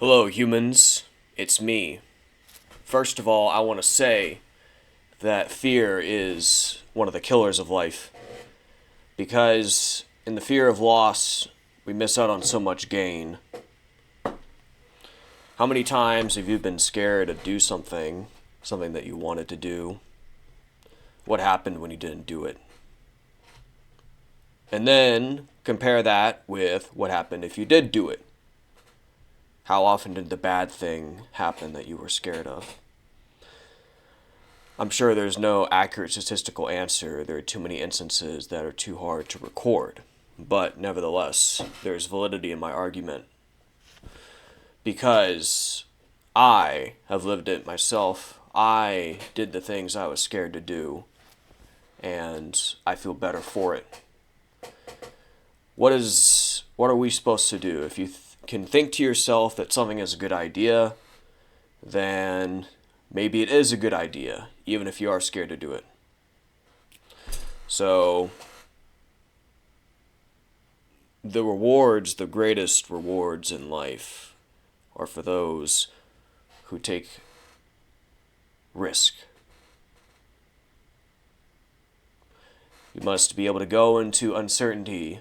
Hello, humans. It's me. First of all, I want to say that fear is one of the killers of life. Because in the fear of loss, we miss out on so much gain. How many times have you been scared to do something that you wanted to do? What happened when you didn't do it? And then compare that with what happened if you did do it. How often did the bad thing happen that you were scared of? I'm sure there's no accurate statistical answer. There are too many instances that are too hard to record. But nevertheless, there's validity in my argument. Because I have lived it myself. I did the things I was scared to do. And I feel better for it. What are we supposed to do? If you can think to yourself that something is a good idea, then maybe it is a good idea, even if you are scared to do it. So, the greatest rewards in life, are for those who take risk. You must be able to go into uncertainty.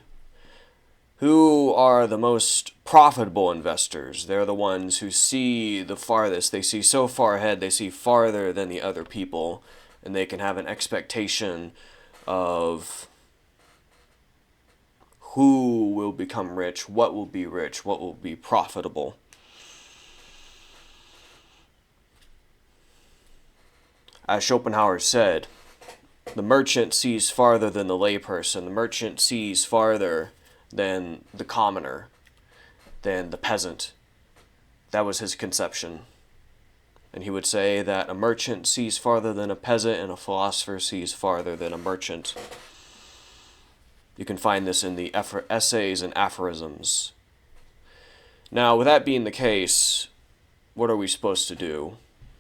Who are the most profitable investors? They're the ones who see the farthest. They see so far ahead, they see farther than the other people, and they can have an expectation of who will become rich, what will be rich, what will be profitable. As Schopenhauer said, the merchant sees farther than the layperson. The merchant sees farther than the commoner, than the peasant. That was his conception. And he would say that a merchant sees farther than a peasant, and a philosopher sees farther than a merchant. You can find this in the essays and aphorisms. Now, with that being the case, what are we supposed to do?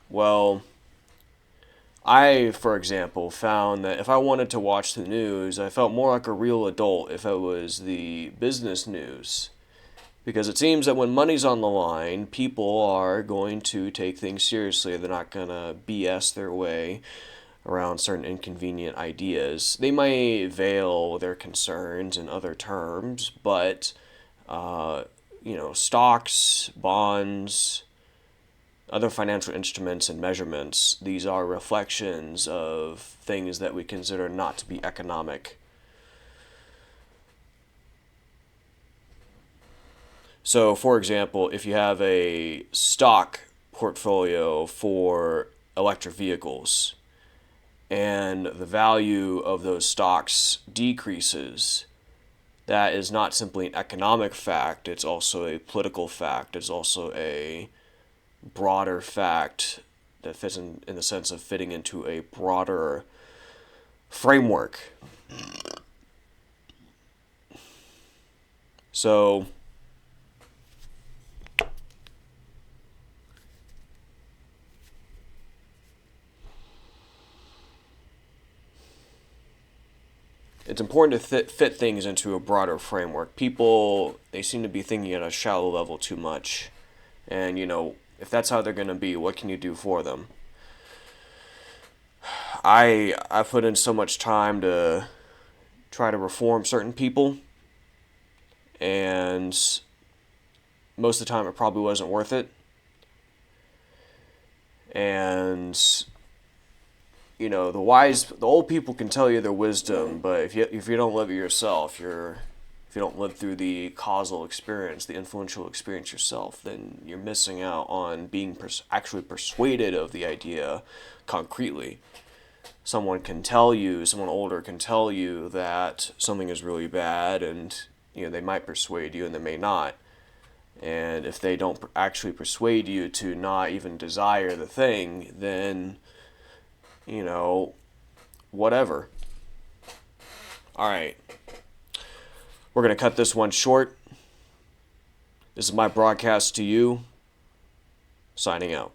Well, I, for example, found that if I wanted to watch the news, I felt more like a real adult if it was the business news. Because it seems that when money's on the line, people are going to take things seriously. They're not going to BS their way around certain inconvenient ideas. They may veil their concerns in other terms, but, stocks, bonds, other financial instruments and measurements, these are reflections of things that we consider not to be economic. So, for example, if you have a stock portfolio for electric vehicles and the value of those stocks decreases, that is not simply an economic fact, it's also a political fact, it's also a broader fact that fits in the sense of fitting into a broader framework. So, it's important to fit things into a broader framework. People, they seem to be thinking at a shallow level too much. And, if that's how they're going to be, what can you do for them? I put in so much time to try to reform certain people, and most of the time it probably wasn't worth it. And the old people can tell you their wisdom, but if you don't live it yourself, if you don't live through the causal experience, the influential experience yourself, then you're missing out on being actually persuaded of the idea concretely. Someone older can tell you that something is really bad, and they might persuade you and they may not. And if they don't actually persuade you to not even desire the thing, then whatever. All right. We're going to cut this one short. This is my broadcast to you. Signing out.